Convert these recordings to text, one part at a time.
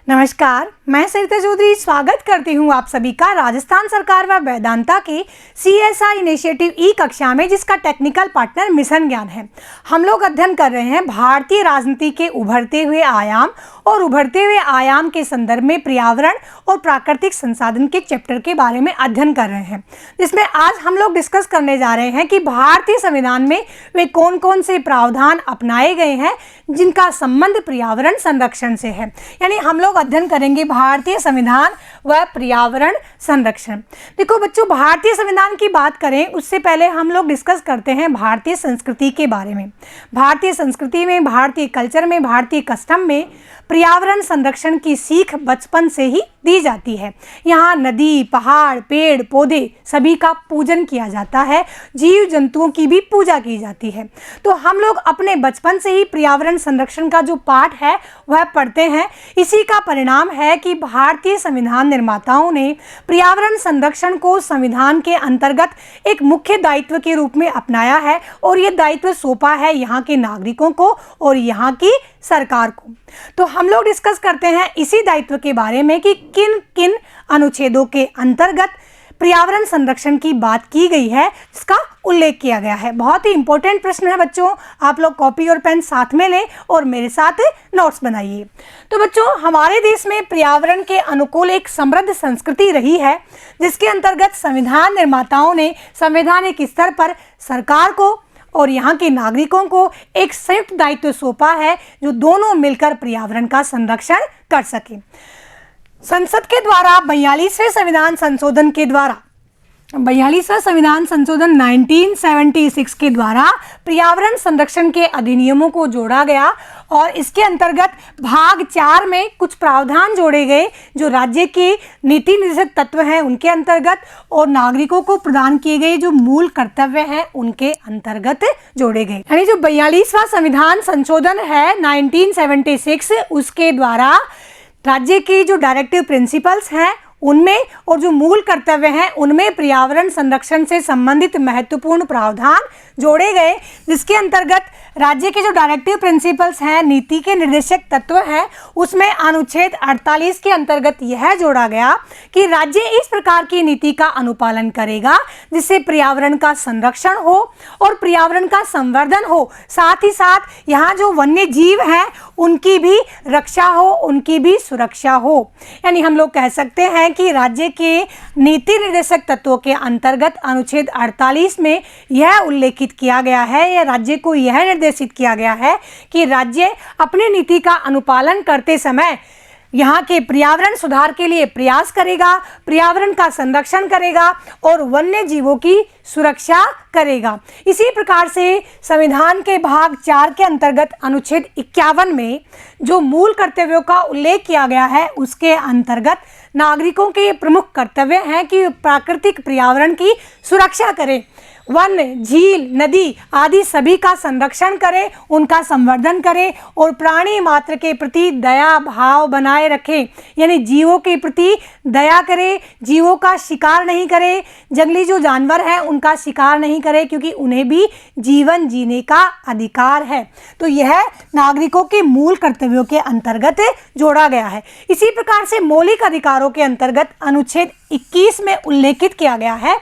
नमस्कार, मैं सरिता चौधरी स्वागत करती हूँ आप सभी का राजस्थान सरकार व वेदांता के CSR इनिशिएटिव ई कक्षा में, जिसका टेक्निकल पार्टनर मिशन ज्ञान है। हम लोग अध्ययन कर रहे हैं भारतीय राजनीति के उभरते हुए आयाम और उभरते हुए आयाम के संदर्भ में पर्यावरण और प्राकृतिक संसाधन के चैप्टर के बारे में अध्ययन कर रहे हैं, जिसमें आज हम लोग डिस्कस करने जा रहे हैं कि भारतीय संविधान में वे कौन कौन से प्रावधान अपनाए गए हैं जिनका संबंध पर्यावरण संरक्षण से है। यानी हम लोग अध्ययन करेंगे भारतीय संविधान व पर्यावरण संरक्षण। देखो बच्चों, भारतीय संविधान की बात करें उससे पहले हम लोग डिस्कस करते हैं भारतीय संस्कृति के बारे में। भारतीय संस्कृति में, भारतीय कल्चर में, भारतीय कस्टम में पर्यावरण संरक्षण की सीख बचपन से ही दी जाती है। यहाँ नदी, पहाड़, पेड़ पौधे सभी का पूजन किया जाता है, जीव जंतुओं की भी पूजा की जाती है। तो हम लोग अपने बचपन से ही पर्यावरण संरक्षण का जो पाठ है वह पढ़ते हैं। इसी का परिणाम है कि भारतीय संविधान निर्माताओं ने पर्यावरण संरक्षण को संविधान के अंतर्गत एक मुख्य दायित्व के रूप में अपनाया है और ये दायित्व सौंपा है यहाँ के नागरिकों को और यहाँ की सरकार को। तो हम लोग डिस्कस करते हैं इसी दायित्व के बारे में कि किन किन अनुच्छेदों के अंतर्गत पर्यावरण संरक्षण की बात की गई है, जिसका उल्लेख किया गया है। बहुत ही इंपॉर्टेंट प्रश्न है बच्चों, आप लोग कॉपी और पेन साथ में लें और मेरे साथ नोट्स बनाइए। तो बच्चों, हमारे देश में पर्यावरण के अनुकूल एक समृद्ध संस्कृति रही है, जिसके अंतर्गत संविधान निर्माताओं ने संवैधानिक स्तर पर सरकार को और यहाँ के नागरिकों को एक संयुक्त दायित्व सौंपा है, जो दोनों मिलकर पर्यावरण का संरक्षण कर सके। संसद के द्वारा 42वें संविधान संशोधन 1976 के द्वारा पर्यावरण संरक्षण के अधिनियमों को जोड़ा गया और इसके अंतर्गत भाग 4 में कुछ प्रावधान जोड़े गए जो राज्य के नीति निर्देशक तत्व हैं उनके अंतर्गत और नागरिकों को प्रदान किए गए जो मूल कर्तव्य हैं उनके अंतर्गत जोड़े गए। यानी जो 42वां संविधान संशोधन है 1976, उसके द्वारा राज्य के जो डायरेक्टिव प्रिंसिपल्स हैं उनमें और जो मूल कर्तव्य हैं उनमें पर्यावरण संरक्षण से संबंधित महत्वपूर्ण प्रावधान जोड़े गए, जिसके अंतर्गत राज्य के जो डायरेक्टिव प्रिंसिपल्स हैं, नीति के निर्देशक तत्व हैं, उसमें अनुच्छेद 48 के अंतर्गत यह जोड़ा गया कि राज्य इस प्रकार की नीति का अनुपालन करेगा जिससे पर्यावरण का संरक्षण हो और पर्यावरण का संवर्धन हो, साथ ही साथ यहाँ जो वन्य जीव हैं उनकी भी रक्षा हो, उनकी भी सुरक्षा हो। यानी हम लोग कह सकते हैं कि राज्य के नीति निर्देशक तत्वों के अंतर्गत अनुच्छेद 48 में यह उल्लेखित किया गया है या राज्य को यह निर्देशित किया गया है कि राज्य अपनी नीति का अनुपालन करते समय यहाँ के पर्यावरण सुधार के लिए प्रयास करेगा, पर्यावरण का संरक्षण करेगा और वन्य जीवों की सुरक्षा करेगा। इसी प्रकार से संविधान के भाग 4 के अंतर्गत अनुच्छेद 51 में जो मूल कर्तव्यों का उल्लेख किया गया है उसके अंतर्गत नागरिकों के प्रमुख कर्तव्य हैं कि प्राकृतिक पर्यावरण की सुरक्षा करें, वन, झील, नदी आदि सभी का संरक्षण करें, उनका संवर्धन करें और प्राणी मात्र के प्रति दया भाव बनाए रखें। यानी जीवों के प्रति दया करें, जीवों का शिकार नहीं करें, जंगली जो जानवर हैं उनका शिकार नहीं करें क्योंकि उन्हें भी जीवन जीने का अधिकार है। तो यह नागरिकों के मूल कर्तव्यों के अंतर्गत जोड़ा गया है। इसी प्रकार से मौलिक अधिकारों के अंतर्गत अनुच्छेद 21 में उल्लेखित किया गया है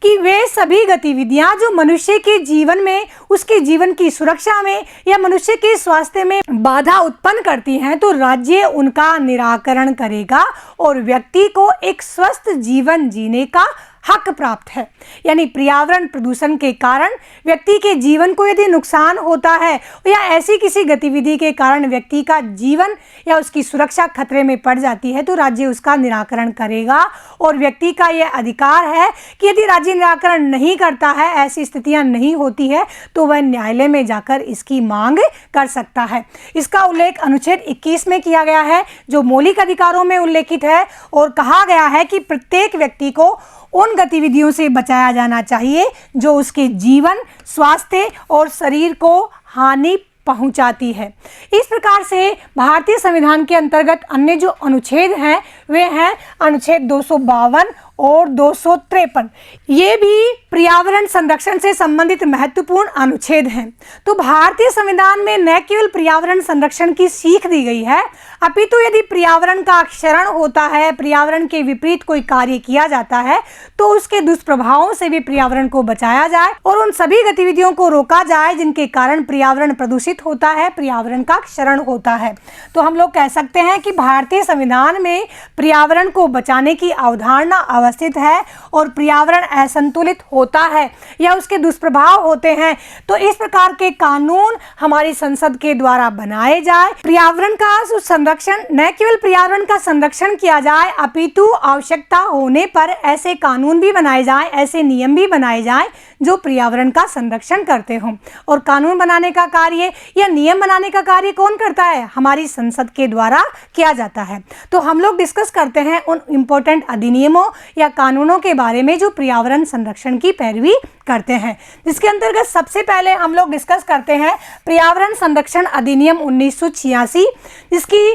कि वे सभी गतिविधियां जो मनुष्य के जीवन में, उसके जीवन की सुरक्षा में या मनुष्य के स्वास्थ्य में बाधा उत्पन्न करती हैं तो राज्य उनका निराकरण करेगा और व्यक्ति को एक स्वस्थ जीवन जीने का हक प्राप्त है। यानी पर्यावरण प्रदूषण के कारण व्यक्ति के जीवन को यदि नुकसान होता है या ऐसी किसी गतिविधि के कारण व्यक्ति का जीवन या उसकी सुरक्षा खतरे में पड़ जाती है तो राज्य उसका निराकरण करेगा और व्यक्ति का यह अधिकार है कि यदि राज्य निराकरण नहीं करता है, ऐसी स्थितियां नहीं होती है तो वह न्यायालय में जाकर इसकी मांग कर सकता है। इसका उल्लेख अनुच्छेद 21 में किया गया है जो मौलिक अधिकारों में उल्लेखित है और कहा गया है कि प्रत्येक व्यक्ति को उन गतिविधियों से बचाया जाना चाहिए जो उसके जीवन, स्वास्थ्य और शरीर को हानि पहुंचाती है। इस प्रकार से भारतीय संविधान के अंतर्गत अन्य जो अनुच्छेद हैं वे हैं अनुच्छेद 252 और 253 ये भी पर्यावरण संरक्षण से संबंधित महत्वपूर्ण अनुच्छेद हैं। तो भारतीय संविधान में न केवल पर्यावरण संरक्षण की सीख दी गई है, अपितु यदि पर्यावरण का क्षरण होता है, पर्यावरण के विपरीत कोई कार्य किया जाता है, तो उसके दुष्प्रभावों से भी पर्यावरण को बचाया जाए और उन सभी गतिविधियों को रोका जाए जिनके कारण पर्यावरण प्रदूषित होता है, पर्यावरण का क्षरण होता है। तो हम लोग कह सकते हैं कि भारतीय संविधान में पर्यावरण को बचाने की अवधारणा अवस्थित है और पर्यावरण असंतुलित होता है या उसके दुष्प्रभाव होते हैं तो इस प्रकार के कानून हमारी संसद के द्वारा बनाए जाए। पर्यावरण का संरक्षण, न केवल पर्यावरण का संरक्षण किया जाए अपितु आवश्यकता होने पर ऐसे कानून भी बनाए जाएं, ऐसे नियम भी बनाए जाएं जो पर्यावरण का संरक्षण करते हों। और कानून बनाने का कार्य या नियम बनाने का कार्य कौन करता है? हमारी संसद के द्वारा किया जाता है। तो हम लोग डिस्कस करते हैं उन इम्पोर्टेंट अधिनियमों या कानूनों के बारे में जो पर्यावरण संरक्षण की पैरवी करते हैं, जिसके अंतर्गत सबसे पहले हम लोग डिस्कस करते हैं पर्यावरण संरक्षण अधिनियम 1986, जिसकी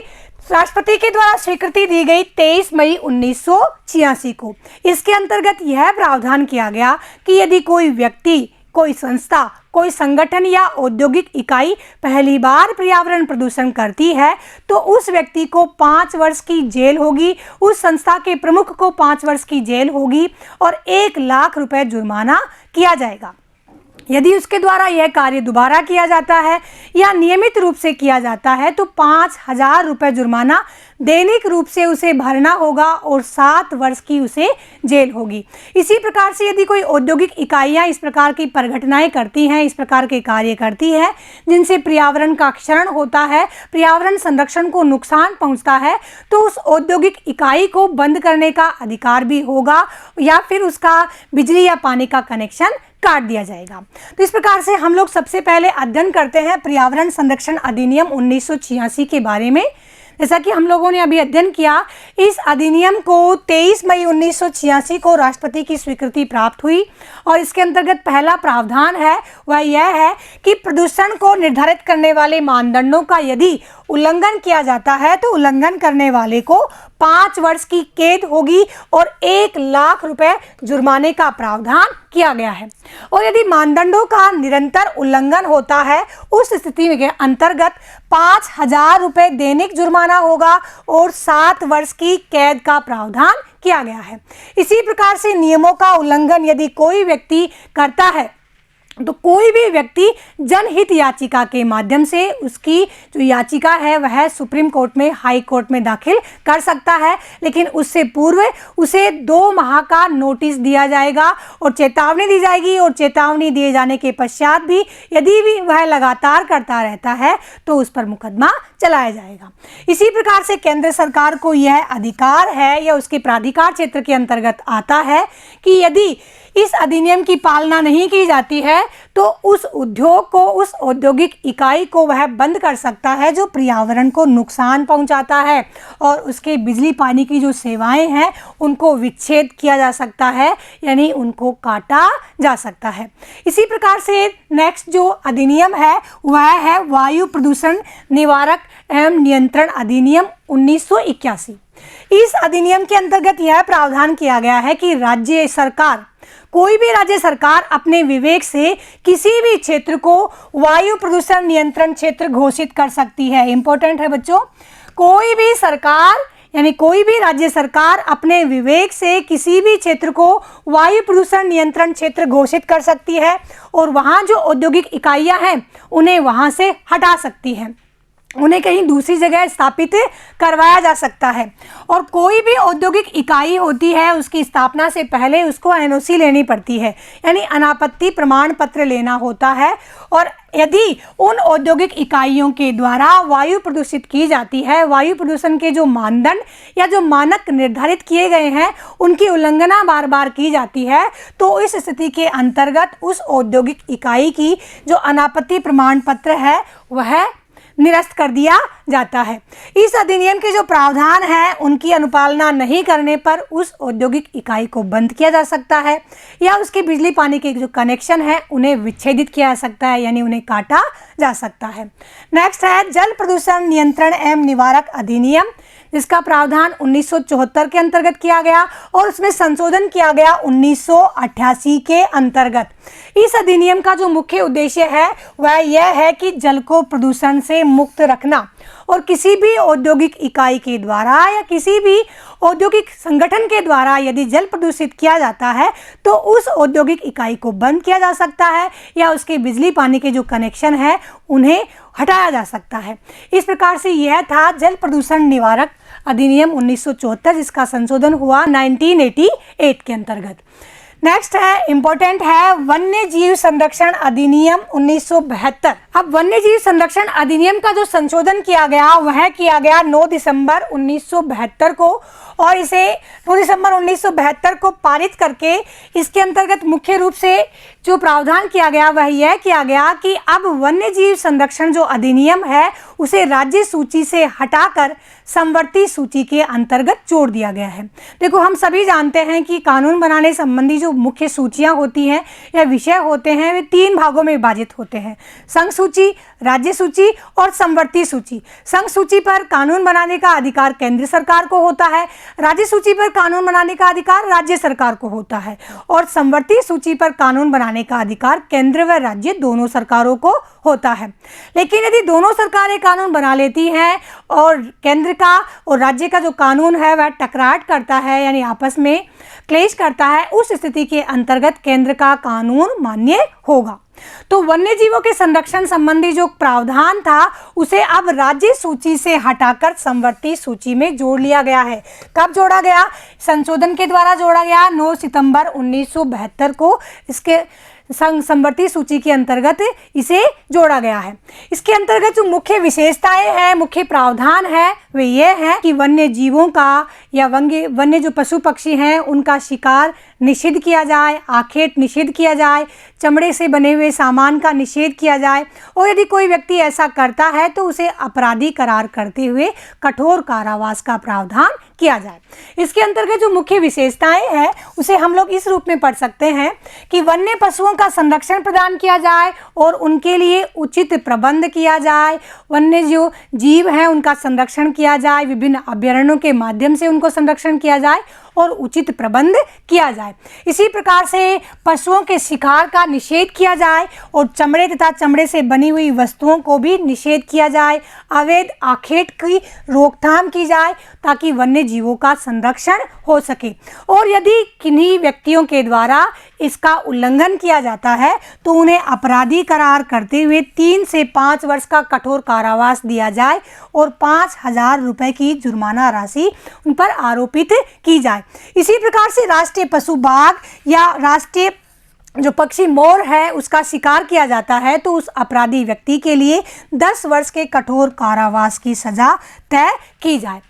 राष्ट्रपति के द्वारा स्वीकृति दी गई 23 मई 1986 को। इसके अंतर्गत यह प्रावधान किया गया कि यदि कोई व्यक्ति, कोई संस्था, कोई संगठन या औद्योगिक इकाई पहली बार पर्यावरण प्रदूषण करती है तो उस व्यक्ति को 5 वर्ष की जेल होगी, उस संस्था के प्रमुख को 5 वर्ष की जेल होगी और 1 लाख रुपए जुर्माना किया जाएगा। यदि उसके द्वारा यह कार्य दोबारा किया जाता है या नियमित रूप से किया जाता है तो 5,000 रुपये जुर्माना दैनिक रूप से उसे भरना होगा और 7 वर्ष की उसे जेल होगी। इसी प्रकार से यदि कोई औद्योगिक इकाइयाँ इस प्रकार की परिघटनाएं करती हैं, इस प्रकार के कार्य करती है जिनसे पर्यावरण का क्षरण होता है, पर्यावरण संरक्षण को नुकसान पहुंचता है, तो उस औद्योगिक इकाई को बंद करने का अधिकार भी होगा या फिर उसका बिजली या पानी का कनेक्शन काट दिया जाएगा। तो इस प्रकार से हम लोग सबसे पहले अध्ययन करते हैं पर्यावरण संरक्षण अधिनियम 1986 के बारे में। जैसा कि हम लोगों ने अभी अध्ययन किया, इस अधिनियम को 23 मई 1986 को राष्ट्रपति की स्वीकृति प्राप्त हुई और इसके अंतर्गत पहला प्रावधान है वह यह है कि प्रदूषण को निर्धारित करने वाले मानदंडों का यदि उल्लंघन किया जाता है तो उल्लंघन करने वाले को 5 वर्ष की कैद होगी और 1 लाख रुपए जुर्माने का प्रावधान किया गया है। और यदि मानदंडों का निरंतर उल्लंघन होता है उस स्थिति के अंतर्गत 5,000 रुपए दैनिक जुर्माना होगा और 7 वर्ष की कैद का प्रावधान किया गया है। इसी प्रकार से नियमों का उल्लंघन यदि कोई व्यक्ति करता है तो कोई भी व्यक्ति जनहित याचिका के माध्यम से उसकी जो याचिका है वह सुप्रीम कोर्ट में, हाई कोर्ट में दाखिल कर सकता है, लेकिन उससे पूर्व उसे 2 माह का नोटिस दिया जाएगा और चेतावनी दी जाएगी और चेतावनी दिए जाने के पश्चात भी यदि भी वह लगातार करता रहता है तो उस पर मुकदमा चलाया जाएगा। इसी प्रकार से केंद्र सरकार को यह अधिकार है या उसके प्राधिकार क्षेत्र के अंतर्गत आता है कि यदि इस अधिनियम की पालना नहीं की जाती है तो उस उद्योग को, उस औद्योगिक इकाई को वह बंद कर सकता है जो पर्यावरण को नुकसान पहुंचाता है और उसके बिजली पानी की जो सेवाएं हैं उनको विच्छेद किया जा सकता है, यानी उनको काटा जा सकता है। इसी प्रकार से नेक्स्ट जो अधिनियम है वह है वायु प्रदूषण निवारक एवं नियंत्रण अधिनियम 1981। इस अधिनियम के अंतर्गत यह प्रावधान किया गया है कि राज्य सरकार, कोई भी राज्य सरकार अपने विवेक से किसी भी क्षेत्र को वायु प्रदूषण नियंत्रण क्षेत्र घोषित कर सकती है। इंपॉर्टेंट है बच्चों, कोई भी सरकार यानी कोई भी राज्य सरकार अपने विवेक से किसी भी क्षेत्र को वायु प्रदूषण नियंत्रण क्षेत्र घोषित कर सकती है और वहाँ जो औद्योगिक इकाइयाँ हैं उन्हें वहाँ से हटा सकती है, उन्हें कहीं दूसरी जगह स्थापित करवाया जा सकता है। और कोई भी औद्योगिक इकाई होती है उसकी स्थापना से पहले उसको एनओसी लेनी पड़ती है, यानी अनापत्ति प्रमाण पत्र लेना होता है। और यदि उन औद्योगिक इकाइयों के द्वारा वायु प्रदूषित की जाती है, वायु प्रदूषण के जो मानदंड या जो मानक निर्धारित किए गए हैं उनकी उल्लंघना बार बार की जाती है, तो इस स्थिति के अंतर्गत उस औद्योगिक इकाई की जो अनापत्ति प्रमाण पत्र है वह निरस्त कर दिया जाता है। इस अधिनियम के जो प्रावधान हैं उनकी अनुपालना नहीं करने पर उस औद्योगिक इकाई को बंद किया जा सकता है या उसके बिजली पानी के जो कनेक्शन है उन्हें विच्छेदित किया जा सकता है, यानी उन्हें काटा जा सकता है। नेक्स्ट है जल प्रदूषण नियंत्रण एवं निवारक अधिनियम जिसका प्रावधान 1974 के अंतर्गत किया गया और उसमें संशोधन किया गया 1988 के अंतर्गत। इस अधिनियम का जो मुख्य उद्देश्य है वह यह है कि जल को प्रदूषण से मुक्त रखना और किसी भी औद्योगिक इकाई के द्वारा या किसी भी औद्योगिक संगठन के द्वारा यदि जल प्रदूषित किया जाता है तो उस औद्योगिक इकाई को बंद किया जा सकता है या उसके बिजली पानी के जो कनेक्शन है उन्हें हटाया जा सकता है। इस प्रकार से यह था जल प्रदूषण निवारक अधिनियम 1974, जिसका संशोधन हुआ 1988 के अंतर्गत। नेक्स्ट है, इंपॉर्टेंट है, वन्य जीव संरक्षण अधिनियम 1972। अब वन्य जीव संरक्षण अधिनियम का जो संशोधन किया गया वह किया गया 9 दिसंबर 1972 को और इसे 9 दिसंबर 1972 को पारित करके इसके अंतर्गत मुख्य रूप से जो प्रावधान किया गया वह यह किया गया कि अब वन्य जीव संरक्षण जो अधिनियम है उसे राज्य सूची से हटाकर समवर्ती सूची के अंतर्गत जोड़ दिया गया है। देखो, हम सभी जानते हैं कि कानून बनाने संबंधी जो मुख्य सूचियां होती हैं या विषय होते हैं वे 3 भागों में विभाजित होते हैं, संघ सूची, राज्य सूची और समवर्ती सूची। संघ सूची पर कानून बनाने का अधिकार केंद्र सरकार को होता है, राज्य सूची पर कानून बनाने का अधिकार राज्य सरकार को होता है और समवर्ती सूची पर कानून बनाने का अधिकार केंद्र व राज्य दोनों सरकारों को होता है। लेकिन यदि दोनों सरकारें कानून बना लेती हैं और केंद्र का और राज्य का जो कानून है वह टकराट करता है यानी आपस में क्लेश करता है, उस स्थिति के अंतर्गत केंद्र का कानून मान्य होगा। तो वन्य जीवों के संरक्षण संबंधी जो प्रावधान था उसे अब राज्य सूची से हटाकर समवर्ती सूची में जोड़ लिया गया है। कब जोड़ा गया? संशोधन के द्वारा जोड़ा गया 9 सितंबर 1972 को। इसके समवर्ती सूची के अंतर्गत इसे जोड़ा गया है। इसके अंतर्गत जो मुख्य विशेषताएं हैं, मुख्य प्रावधान है वे ये हैं कि वन्य जीवों का या वन्य जो पशु पक्षी हैं उनका शिकार निषिद्ध किया जाए, आखेट निषिद्ध किया जाए, चमड़े से बने हुए सामान का निषेध किया जाए और यदि कोई व्यक्ति ऐसा करता है तो उसे अपराधी करार करते हुए कठोर कारावास का प्रावधान किया जाए। इसके अंतर्गत जो मुख्य विशेषताएं हैं उसे हम लोग इस रूप में पढ़ सकते हैं कि वन्य पशुओं का संरक्षण प्रदान किया जाए और उनके लिए उचित प्रबंध किया जाए, वन्य जो जीव हैं उनका संरक्षण किया जाए, विभिन्न अभयारण्यों के माध्यम से उनको संरक्षण किया जाए और उचित प्रबंध किया जाए। इसी प्रकार से पशुओं के शिकार का निषेध किया जाए और चमड़े तथा चमड़े से बनी हुई वस्तुओं को भी निषेध किया जाए, अवैध आखेट की रोकथाम की जाए ताकि वन्य जीवों का संरक्षण हो सके और यदि किन्हीं व्यक्तियों के द्वारा इसका उल्लंघन किया जाता है तो उन्हें अपराधी करार करते हुए 3 से 5 वर्ष का कठोर कारावास दिया जाए और 5,000 रुपए की जुर्माना राशि उन पर आरोपित की जाए। इसी प्रकार से राष्ट्रीय पशु बाघ या राष्ट्रीय जो पक्षी मोर है उसका शिकार किया जाता है तो उस अपराधी व्यक्ति के लिए 10 वर्ष के कठोर कारावास की सजा तय की जाए।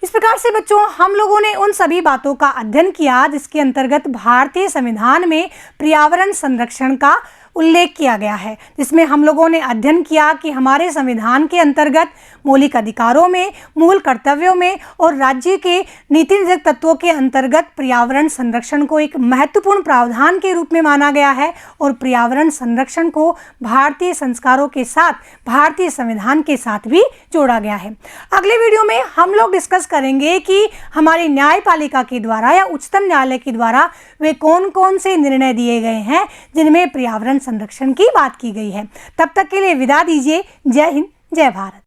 इस प्रकार से बच्चों हम लोगों ने उन सभी बातों का अध्ययन किया जिसके अंतर्गत भारतीय संविधान में पर्यावरण संरक्षण का उल्लेख किया गया है, जिसमें हम लोगों ने अध्ययन किया कि हमारे संविधान के अंतर्गत मौलिक अधिकारों में, मूल कर्तव्यों में और राज्य के नीति निर्देशक तत्वों के अंतर्गत पर्यावरण संरक्षण को एक महत्वपूर्ण प्रावधान के रूप में माना गया है और पर्यावरण संरक्षण को भारतीय संस्कारों के साथ, भारतीय संविधान के साथ भी जोड़ा गया है। अगले वीडियो में हम लोग डिस्कस करेंगे कि हमारी न्यायपालिका के द्वारा या उच्चतम न्यायालय के द्वारा वे कौन कौन से निर्णय दिए गए हैं जिनमें पर्यावरण संरक्षण की बात की गई है। तब तक के लिए विदा दीजिए। जय हिंद, जय भारत।